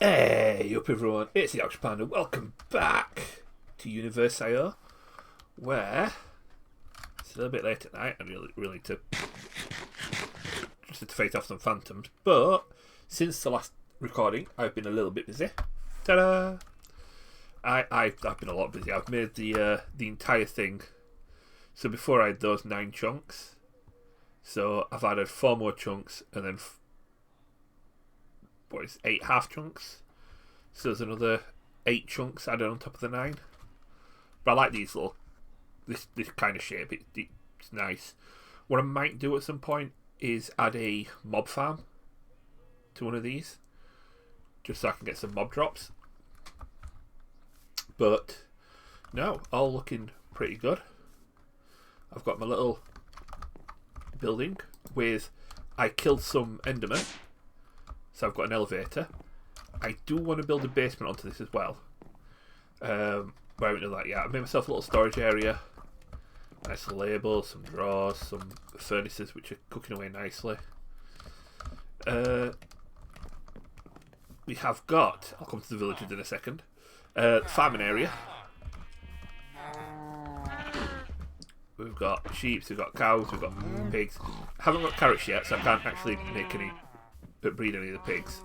Hey up everyone, it's the Ox Panda. Welcome back to UniversIO, where it's a little bit late at night and really to fight off some phantoms. But since the last recording, I've been a little bit busy. Ta-da! I've been a lot busy. I've made the entire thing. So before I had those 9 chunks, so I've added 4 more chunks and then 8 half chunks. So there's another 8 chunks added on top of the 9. But I like these little, this kind of shape. It's nice. What I might do at some point is add a mob farm to one of these, just so I can get some mob drops. But no, all looking pretty good. I've got my little building with, I killed some endermen, so I've got an elevator. I do want to build a basement onto this as well. But I haven't done that yet. I made myself a little storage area. Nice labels, some drawers, some furnaces which are cooking away nicely. We have got, I'll come to the villagers in a second, farming area. We've got sheep, we've got cows, we've got pigs. I haven't got carrots yet, so I can't actually make any, breed any of the pigs.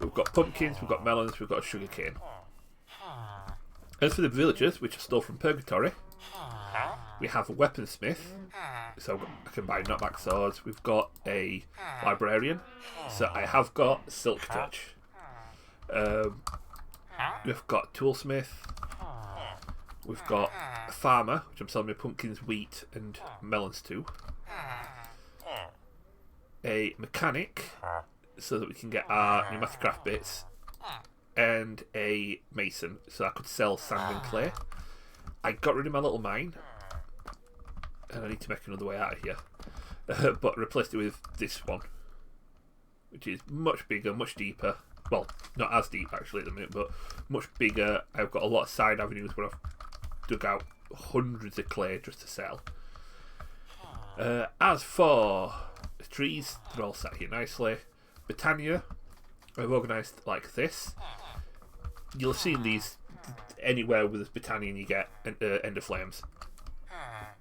We've got pumpkins, we've got melons, we've got a sugar cane. As for the villagers, which I stole from Purgatory, we have a weaponsmith, so I can buy knockback swords. We've got a librarian, so I have got silk touch. We've got toolsmith. We've got a farmer, which I'm selling my pumpkins, wheat, and melons to. A mechanic, so that we can get our pneumatic craft bits. And a mason, so I could sell sand and clay. I got rid of my little mine, and I need to make another way out of here. But replaced it with this one, which is much bigger, much deeper. Well, not as deep actually at the minute, but much bigger. I've got a lot of side avenues where I've dug out hundreds of clay just to sell. As for the trees, they're all sat here nicely. Britannia, I've organised like this. You'll have seen these anywhere with this Britannia and you get ender flames.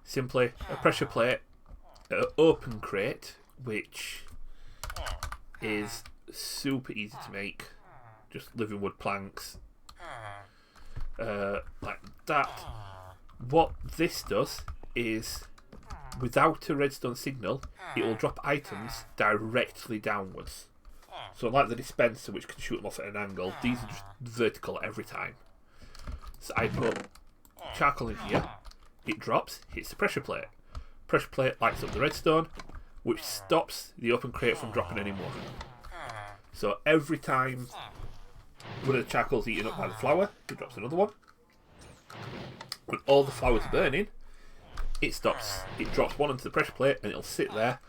Simply a pressure plate, an open crate, which is super easy to make. Just living wood planks. Like that. What this does is, without a redstone signal, it will drop items directly downwards. So like the dispenser, which can shoot them off at an angle, these are just vertical every time. So I put charcoal in here, it drops, hits the pressure plate. Pressure plate lights up the redstone, which stops the open crate from dropping anymore. So every time one of the charcoal's eaten up by the flour, it drops another one. When all the flour's burning, it stops. It drops one into the pressure plate and it'll sit there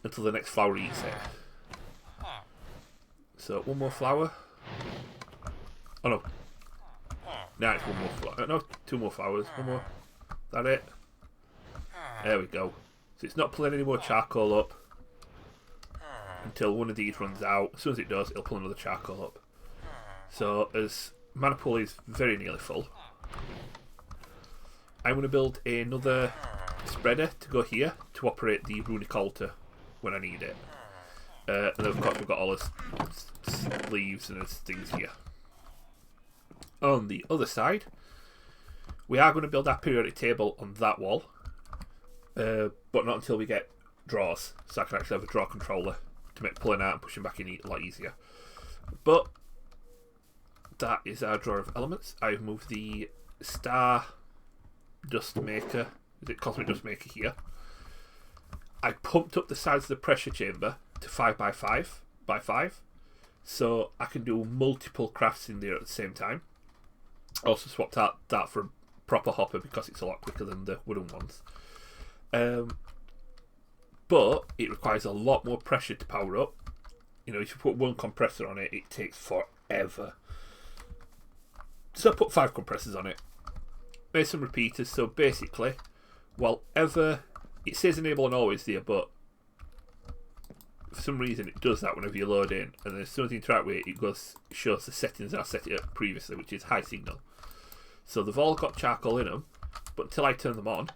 until the next flour eats it. So one more flour. Oh no. Now it's one more flour. No, 2 more flowers. One more. Is that it? There we go. So it's not pulling any more charcoal up until one of these runs out. As soon as it does, it'll pull another charcoal up. So as mana pool is very nearly full, I'm going to build another spreader to go here to operate the runic altar when I need it. And then of course we've got all the sleeves and things here. On the other side, we are going to build our periodic table on that wall, but not until we get drawers, so I can actually have a draw controller to make pulling out and pushing back in a lot easier. But that is our drawer of elements. I've moved the star dust maker, is it cosmic dust maker here. I pumped up the sides of the pressure chamber to 5x5x5, so I can do multiple crafts in there at the same time. I also swapped out that for a proper hopper because it's a lot quicker than the wooden ones. But it requires a lot more pressure to power up. You know, if you put one compressor on it, it takes forever. So I put 5 compressors on it. Made some repeaters, so basically, whatever, it says enable and always there, but for some reason it does that whenever you load in, and then as soon as you interact with it, shows the settings I set it up previously, which is high signal. So they've all got charcoal in them, but until I turn them on,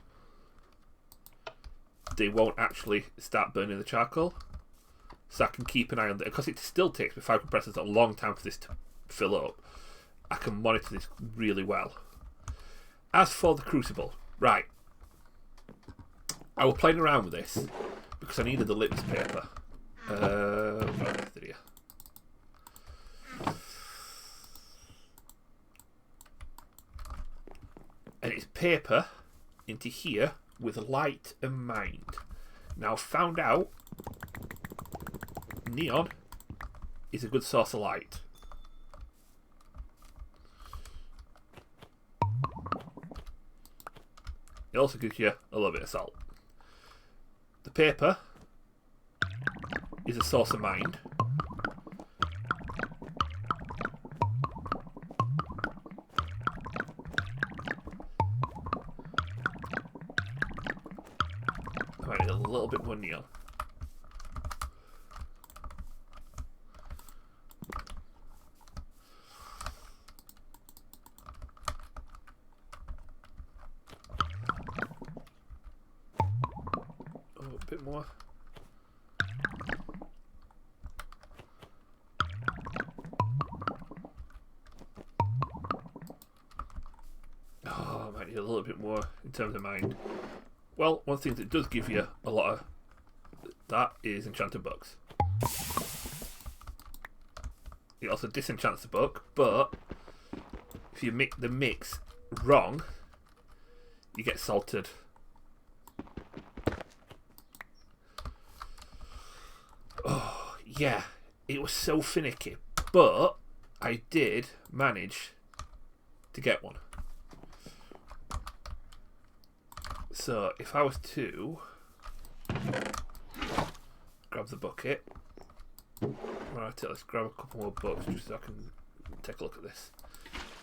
they won't actually start burning the charcoal. So I can keep an eye on it, because it still takes me 5 compressors a long time for this to fill up. I can monitor this really well. As for the crucible, right, I was playing around with this because I needed the litmus paper. And it's paper into here with light and mind. Now, found out neon is a good source of light. It also gives you a little bit of salt. The paper is a source of mind. I might need a little bit more neon. A bit more. Oh, I might need a little bit more in terms of mind. Well, one thing that does give you a lot of that is enchanted books. It also disenchants the book, but if you make the mix wrong, you get salted. Oh, yeah, it was so finicky, but I did manage to get one. So if I was to grab the bucket, right, let's grab a couple more books just so I can take a look at this.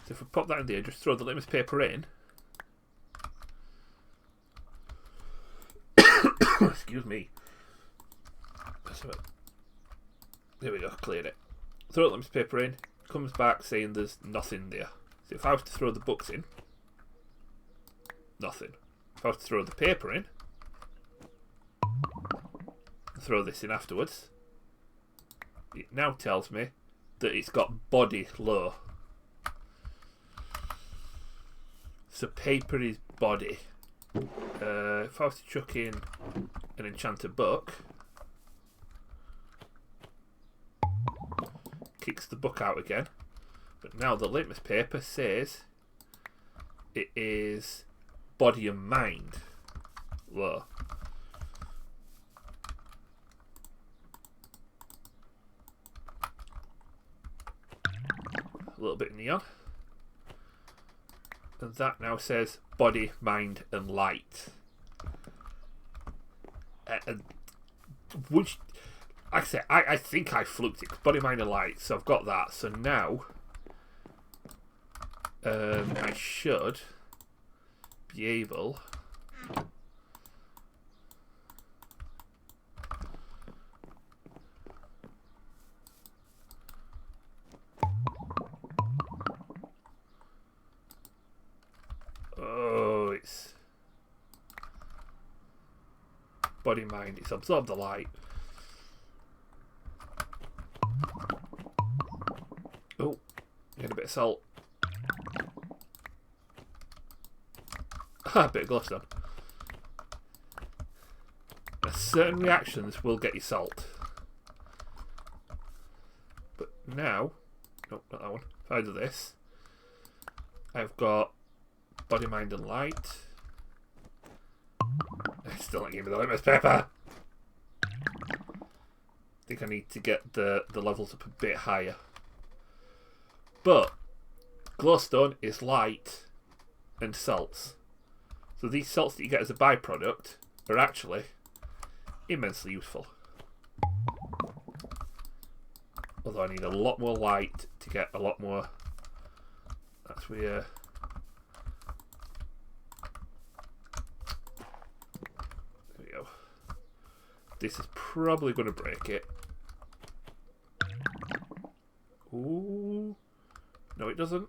So if we pop that in there, just throw the litmus paper in. Excuse me. So, there we go, cleared it. Throw the litmus paper in, comes back saying there's nothing there. So if I was to throw the books in, nothing. If I was to throw the paper in, throw this in afterwards, it now tells me that it's got body low. So paper is body. If I was to chuck in an enchanted book, kicks the book out again, but now the litmus paper says it is body and mind low. A little bit of neon, and that now says body, mind and light. Which, like I say, I think I fluked it, body, mind and light, so I've got that. So now I should be able it's body, mind, it's absorb the light. Oh, get a bit of salt. A bit of glowstone. Now, certain reactions will get you salt. But now, nope, not that one. If I do this, I've got body, mind and light. Still not giving me the litmus paper. I think I need to get the levels up a bit higher. But glowstone is light and salts. So these salts that you get as a byproduct are actually immensely useful. Although I need a lot more light to get a lot more. That's where. This is probably going to break it. Ooh. No, it doesn't.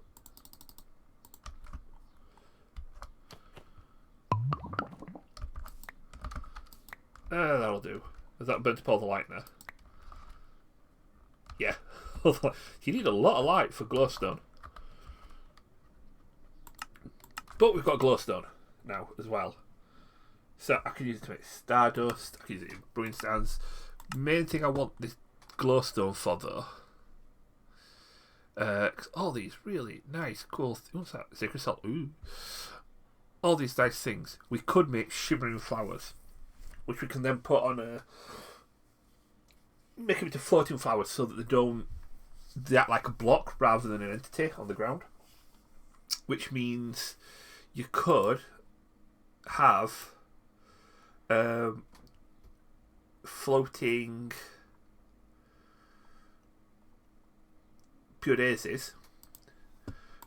That'll do. Is that burnt up all the light now? Yeah. You need a lot of light for glowstone. But we've got glowstone now as well. So I can use it to make stardust. I can use it in brewing stands. Main thing I want this glowstone for, though, because all these really nice, cool. What's that? Sacred salt. Ooh. All these nice things. We could make shimmering flowers, which we can then put on make them into floating flowers, so that they act like a block rather than an entity on the ground. Which means you could have floating pure daisies,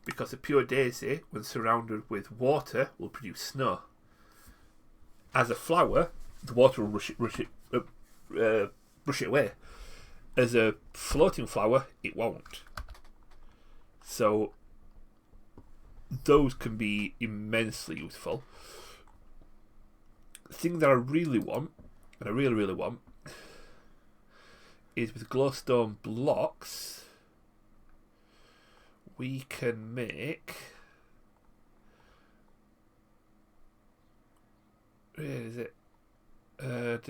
because a pure daisy, when surrounded with water, will produce snow. As a flower, the water will brush it away. As a floating flower, it won't. So those can be immensely useful. The thing that I really want, and I really, really want, is with glowstone blocks, we can make... Where is it? There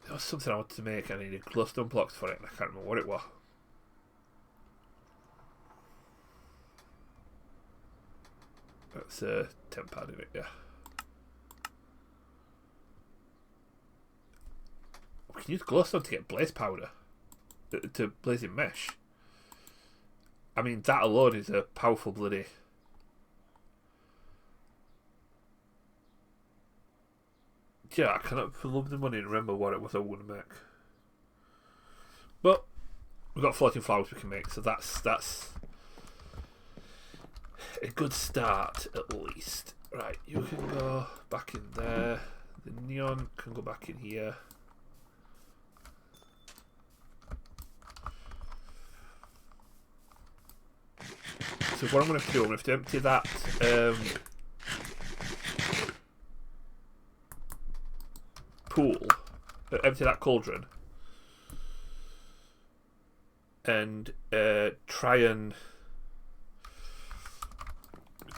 was something I wanted to make. I needed glowstone blocks for it, and I can't remember what it was. That's 10 pad in it, yeah. We can use glowstone to get blaze powder, to blazing mesh. I mean, that alone is a powerful bloody... Yeah, I cannot for love of the money remember what it was I want to make. But we've got floating flowers we can make, so that's a good start at least. Right, you can go back in there. The neon can go back in here. So what I'm going to do, I'm going to have to empty that pool, empty that cauldron, and try and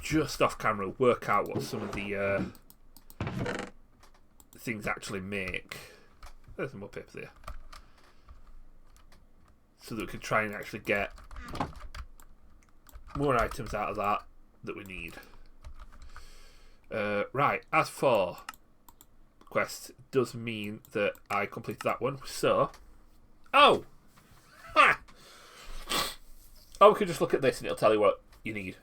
just off camera work out what some of the things actually make. There's some more paper there, so that we can try and actually get more items out of that we need. Right, as for quest, does mean that I completed that one. So, oh, we can just look at this and it'll tell you what you need.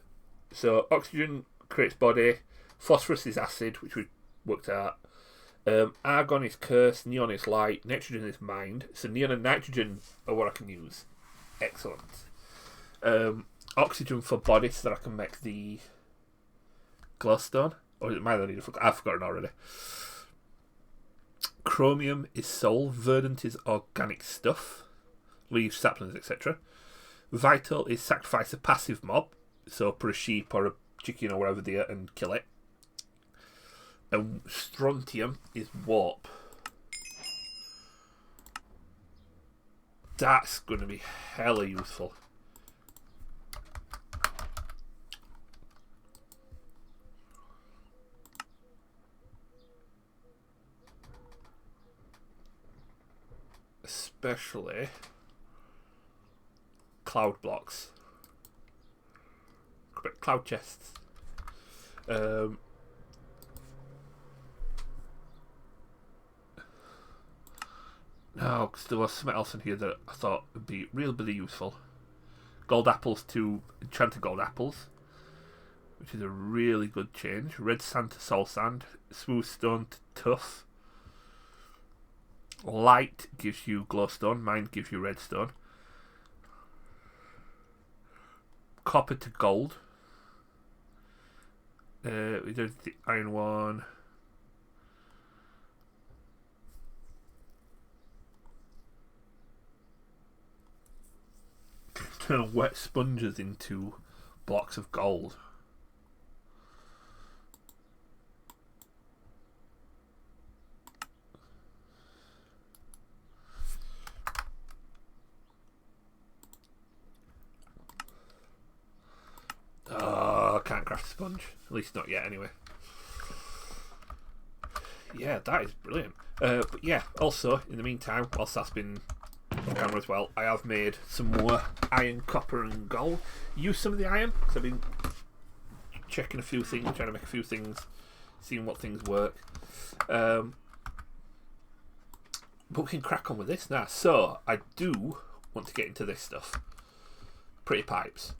So, oxygen creates body, phosphorus is acid, which we worked out. Argon is curse, neon is light, nitrogen is mind. So neon and nitrogen are what I can use. Excellent. Oxygen for body, so that I can make the glowstone. Or is it mine I need? I've forgotten already. Chromium is soul. Verdant is organic stuff. Leaves, saplings, etc. Vital is sacrifice a passive mob. So put a sheep or a chicken or whatever there and kill it. And strontium is warp. That's going to be hella useful. Especially cloud blocks. Cloud chests. No, because there was something else in here that I thought would be really useful. Gold apples to enchanted gold apples, which is a really good change. Red sand to soul sand. Smooth stone to tough. Light gives you glowstone. Mind gives you redstone. Copper to gold. We did the iron one. Turn wet sponges into blocks of gold. Oh, I can't craft a sponge. At least not yet, anyway. Yeah, that is brilliant. But yeah, also, in the meantime, whilst that's been off camera as well, I have made some more iron, copper and gold. Use some of the iron, because I've been checking a few things, trying to make a few things, seeing what things work. But we can crack on with this now. So, I do want to get into this stuff. Pretty pipes.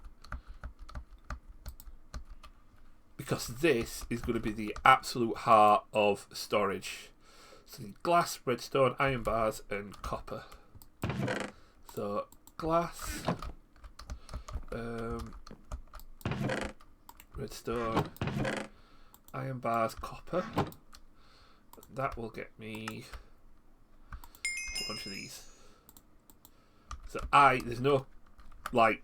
Because this is going to be the absolute heart of storage. So glass, redstone, iron bars and copper. So glass, redstone, iron bars, copper. That will get me a bunch of these. So there's no like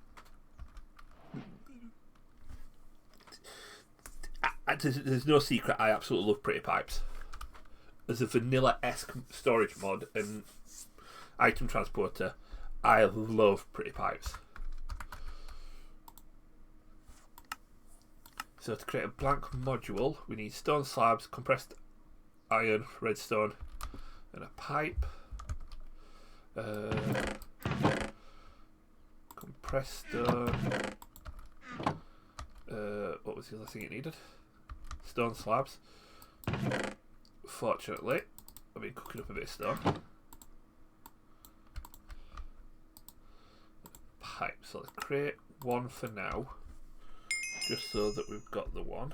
there's no secret, I absolutely love pretty pipes. As a vanilla-esque storage mod and item transporter, I love pretty pipes. So to create a blank module, we need stone slabs, compressed iron, redstone, and a pipe. Compressed stone. What was the other thing it needed? Stone slabs. Fortunately, I've been cooking up a bit of stone. Pipe. So let's create one for now, just so that we've got the one.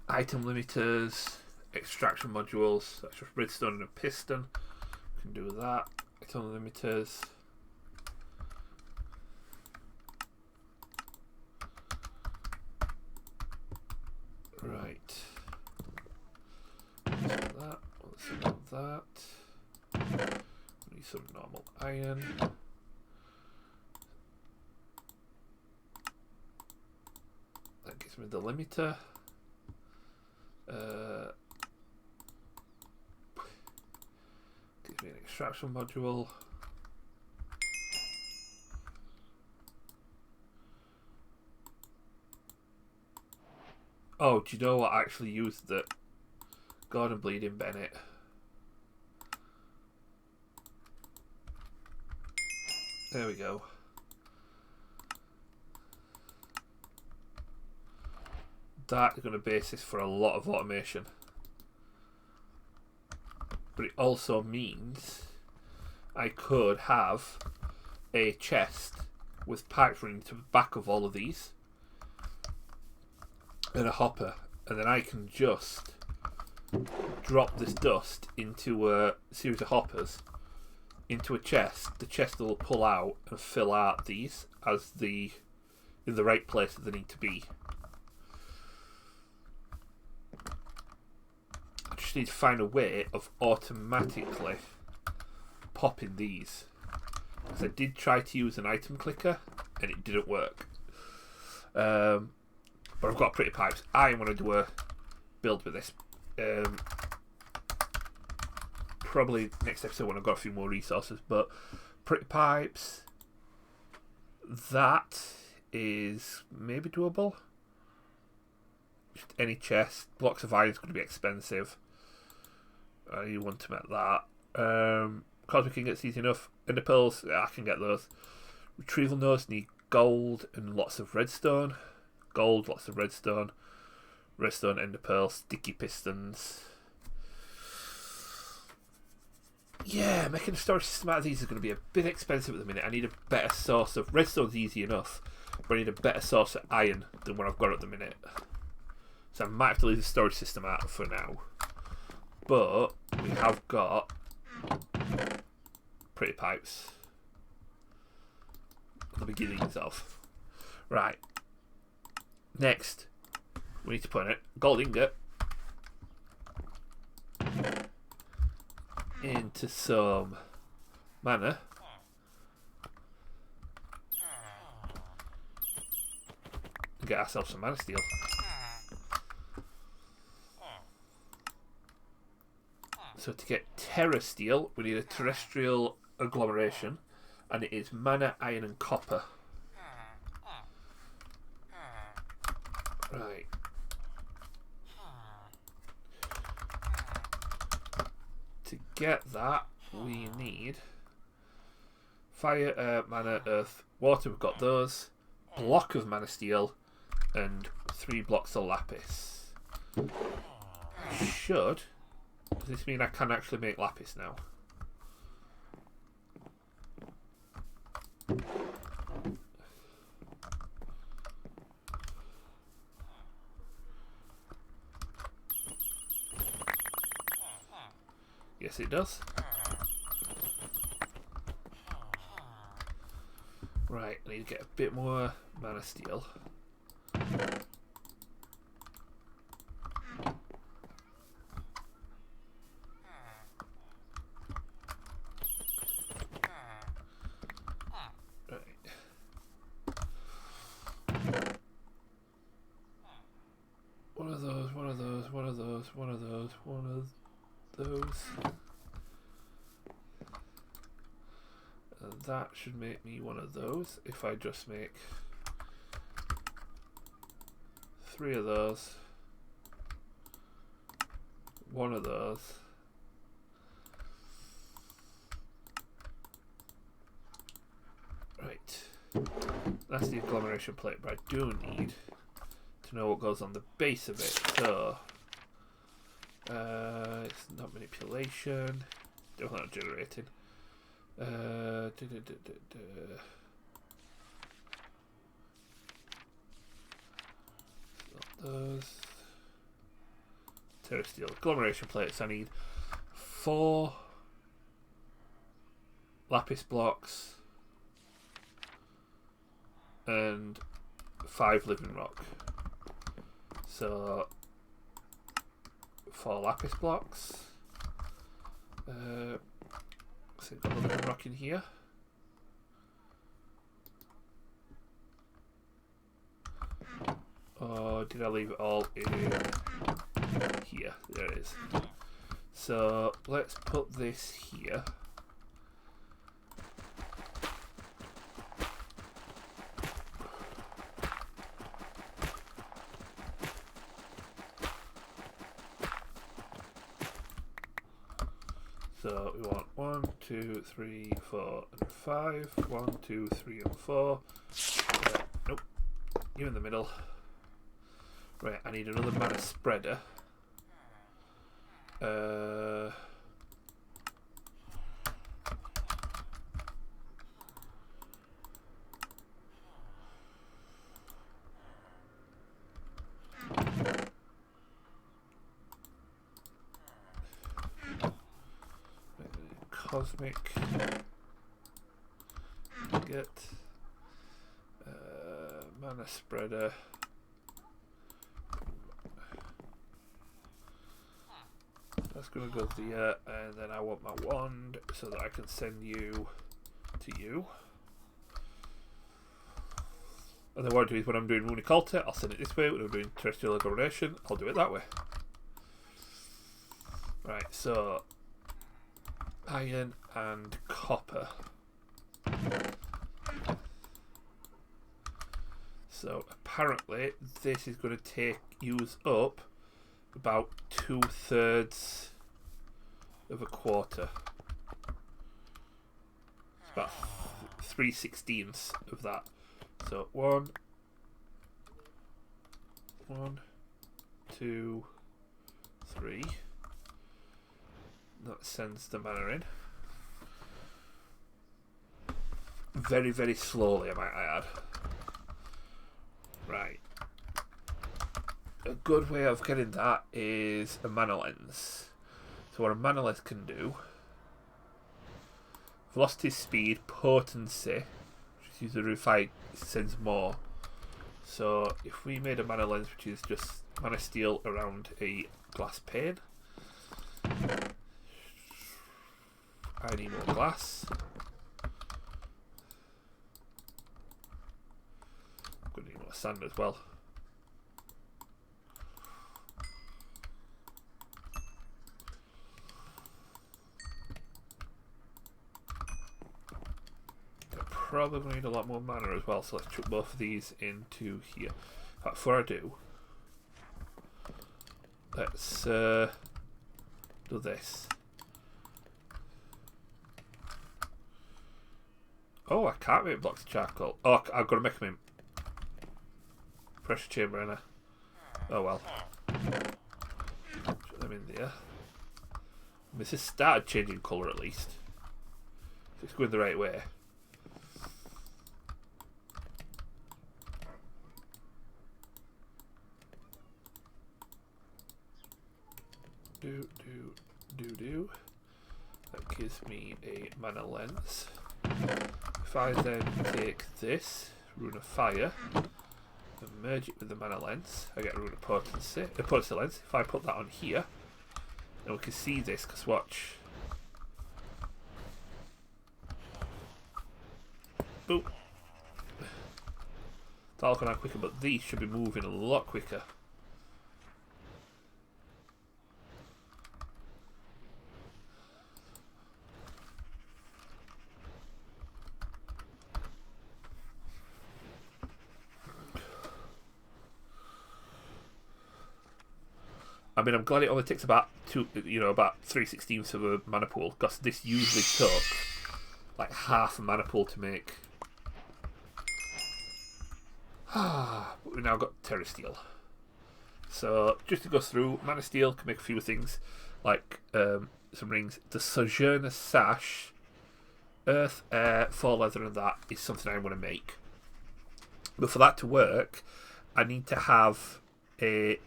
Item limiters, extraction modules. That's just redstone and a piston. We can do that. Item limiters. Right. Let's do that. We need some normal iron. That gives me the limiter. Gives me an extraction module. Oh, do you know what I actually used that? Gordon Bleeding Bennett. There we go. That is going to be basis for a lot of automation. But it also means I could have a chest with pipes running to the back of all of these. And a hopper, and then I can just drop this dust into a series of hoppers into a chest. The chest will pull out and fill out these as in the right place that they need to be. I just need to find a way of automatically popping these, because I did try to use an item clicker and it didn't work. But I've got pretty pipes. I want to do a build with this. Probably next episode when I've got a few more resources. But pretty pipes, that is maybe doable. Just any chest. Blocks of iron is going to be expensive. I want to make that. Cosmic ingots easy enough. Ender pearls, yeah, I can get those. Retrieval nodes need gold and lots of redstone. Gold, lots of redstone, ender pearl, sticky pistons. Yeah, making a storage system out of these is going to be a bit expensive at the minute. I need a better source of redstone's easy enough, but I need a better source of iron than what I've got at the minute. So I might have to leave the storage system out for now. But we have got pretty pipes at the beginnings of. Right. Next, we need to put a gold ingot into some mana. And get ourselves some mana steel. So to get Terra Steel, we need a terrestrial agglomeration, and it is mana, iron, and copper. Right. To get that, we need fire, air, mana, earth, water. We've got those. Block of mana steel, and 3 blocks of lapis. Should. Does this mean I can actually make lapis now? Yes, it does. Right, I need to get a bit more mana steel. One of those. And that should make me one of those if I just make 3 of those, 1 of those, right. That's the agglomeration plate, but I do need to know what goes on the base of it. So it's not manipulation, definitely not generating. Not those. Terra Steel agglomeration plates. I need 4 lapis blocks and 5 living rock. So 4 lapis blocks. So got a living rock in here. Or did I leave it all in here? There it is. So let's put this here. So we want 1, 2, 3, 4, and 5. 1, 2, 3, and 4. Nope. You're in the middle. Right, I need another mana spreader. Cosmic get mana spreader. That's gonna go there, and then I want my wand so that I can send you to you. And then what I do is when I'm doing runic altar, I'll send it this way. When I'm doing terrestrial agglomeration, I'll do it that way. Right, so iron and copper. So apparently this is going to use up about 2/3 of a quarter. It's about 3/16 of that. So 1, 2, 3. That sends the mana in. Very, very slowly, I might add. Right. A good way of getting that is a mana lens. So what a mana lens can do: velocity, speed, potency, which is the roof height, sends more. So if we made a mana lens, which is just mana steel around a glass pane, I need more glass. I'm going to need more sand as well. Probably going to need a lot more mana as well, so let's chuck both of these into here. But before I do, let's do this. Oh, I can't make blocks of charcoal. Oh, I've got to make them in pressure chamber, ain't I? Oh well. Put them in there. This has started changing colour at least. It's going the right way. Do. That gives me a mana lens. If I then take this rune of fire and merge it with the mana lens, I get a rune of potency lens. If I put that on here, then we can see this, because watch. Boop. That'll go down quicker, but these should be moving a lot quicker. I mean, I'm glad it only takes about about 3/16 of a mana pool, because this usually took like half a mana pool to make. But we've now got Terra Steel. So just to go through, mana steel can make a few things, like some rings. The Sojourner Sash, Earth, Air, Fall Leather, and that is something I want to make. But for that to work, I need to have a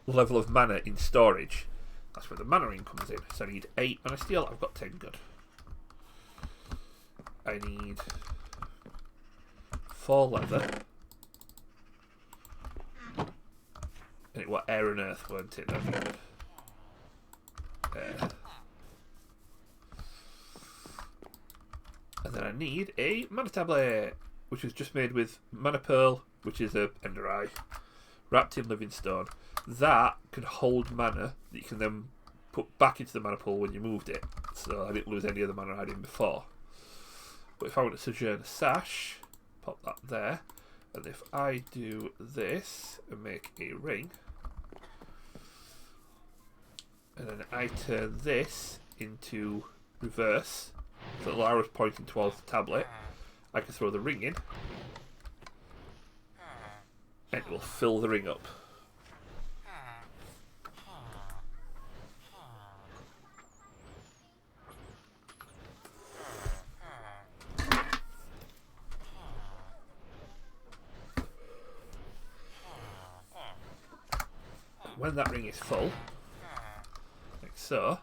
level of mana in storage. That's where the mana ring comes in. So I need 8 mana steel. I've got 10 good. I need 4 leather. And it was air and earth, weren't it? Air. And then I need a mana tablet, which is just made with mana pearl, which is a ender eye, wrapped in living stone. That can hold mana that you can then put back into the mana pool when you moved it. So I didn't lose any of the mana I had in before. But if I want to Sojourner Sash, pop that there. And if I do this and make a ring, and then I turn this into reverse, so the arrow's pointing towards the tablet, I can throw the ring in, and it will fill the ring up. When that ring is full, like so,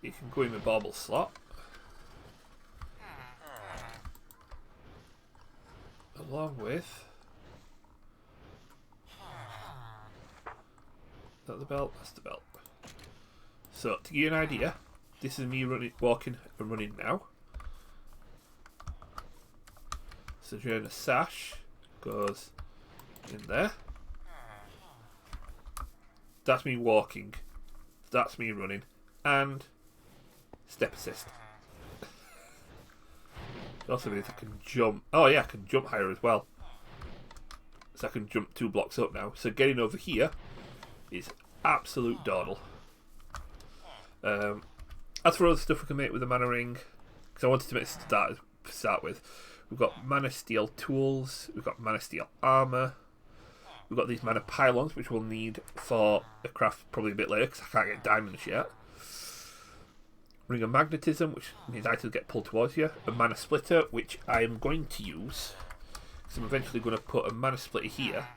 you can go in the bauble slot, along with, is that the belt? That's the belt. So to give you an idea, this is me walking and running now. Sojourner Sash goes in there. That's me walking. That's me running. And step assist. It also means I can jump. Oh yeah, I can jump higher as well. So I can jump 2 blocks up now. So getting over here is absolute dawdle. As for other stuff we can make with the mana ring, because I wanted to make to start with, we've got mana steel tools, we've got mana steel armor. We've got these mana pylons, which we'll need for a craft probably a bit later, because I can't get diamonds yet. Ring of magnetism, which means items get pulled towards you. A mana splitter, which I am going to use, because I'm eventually going to put a mana splitter here,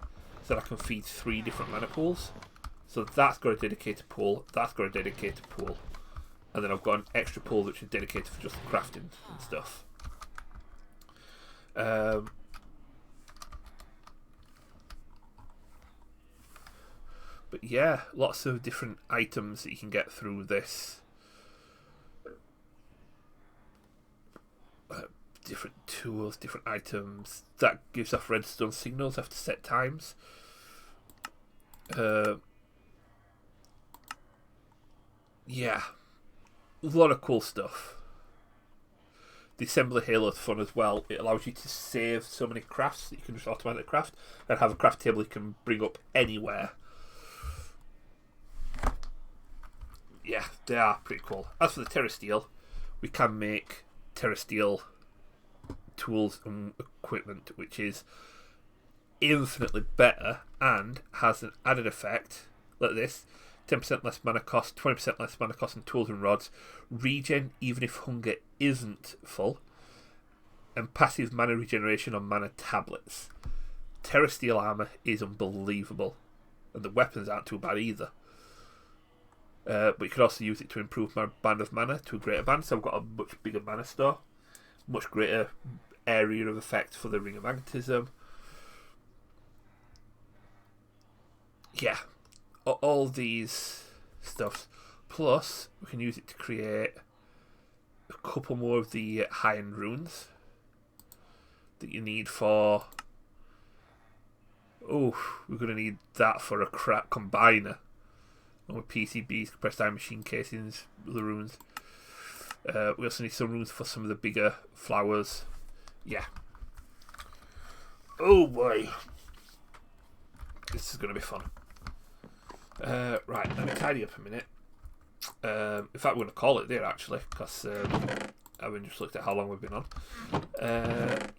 so that I can feed 3 different mana pools. So that's got a dedicated pool, that's got a dedicated pool, and then I've got an extra pool which is dedicated for just crafting and stuff. But yeah, lots of different items that you can get through this. Different tools, different items. That gives off redstone signals after set times. Yeah, a lot of cool stuff. The assembly halo is fun as well. It allows you to save so many crafts that you can just automatically craft and have a craft table you can bring up anywhere. Yeah, they are pretty cool. As for the terrasteel, we can make terrasteel tools and equipment, which is infinitely better and has an added effect like this: 10% less mana cost, 20% less mana cost on tools and rods, regen even if hunger isn't full, and passive mana regeneration on mana tablets. Terrasteel armor is unbelievable, and the weapons aren't too bad either. But you can also use it to improve my band of mana to a greater band, so I've got a much bigger mana store, much greater area of effect for the Ring of Magnetism. Yeah, all these stuffs. Plus, we can use it to create a couple more of the high-end runes that you need for... Oh, we're going to need that for a crap combiner. And with PCBs, compressed iron machine casings, the runes. We also need some runes for some of the bigger flowers. Yeah. Oh boy. This is going to be fun. Right, let me tidy up a minute. In fact, we're going to call it there actually, because I've just looked at how long we've been on.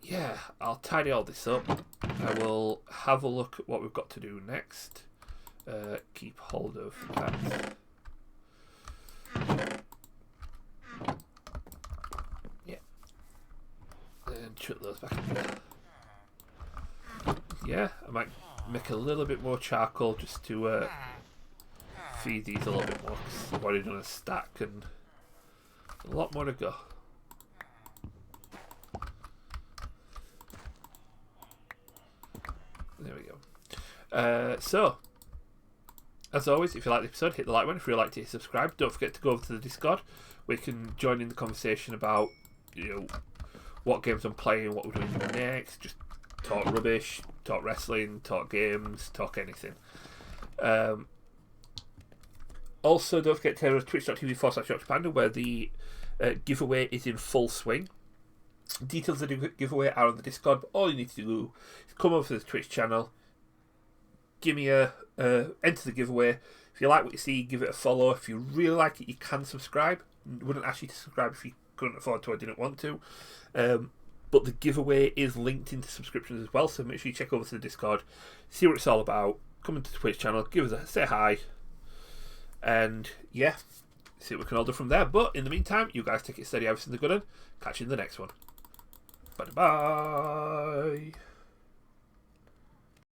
Yeah, I'll tidy all this up. I will have a look at what we've got to do next. Keep hold of that. Yeah. And chuck those back in there. Yeah, I might make a little bit more charcoal just to feed these a little bit more, because I've already done a stack and a lot more to go. There we go. So, as always, if you like the episode, hit the like button. If you'd like to subscribe, don't forget to go over to the Discord, where you can join in the conversation about, you know, what games I'm playing, what we're doing next. Just talk rubbish, talk wrestling, talk games, talk anything. Also, don't forget to head over to twitch.tv/YorkshirePanda, where the giveaway is in full swing. Details of the giveaway are on the Discord, but all you need to do is come over to the Twitch channel, give me enter the giveaway. If you like what you see, give it a follow. If you really like it, you can subscribe. Wouldn't ask you to subscribe if you couldn't afford to or didn't want to. But the giveaway is linked into subscriptions as well, so make sure you check over to the Discord, see what it's all about, come into the Twitch channel, say hi, and yeah, see what we can all do from there. But in the meantime, you guys take it steady, everything the good, and catch you in the next one. Bye bye.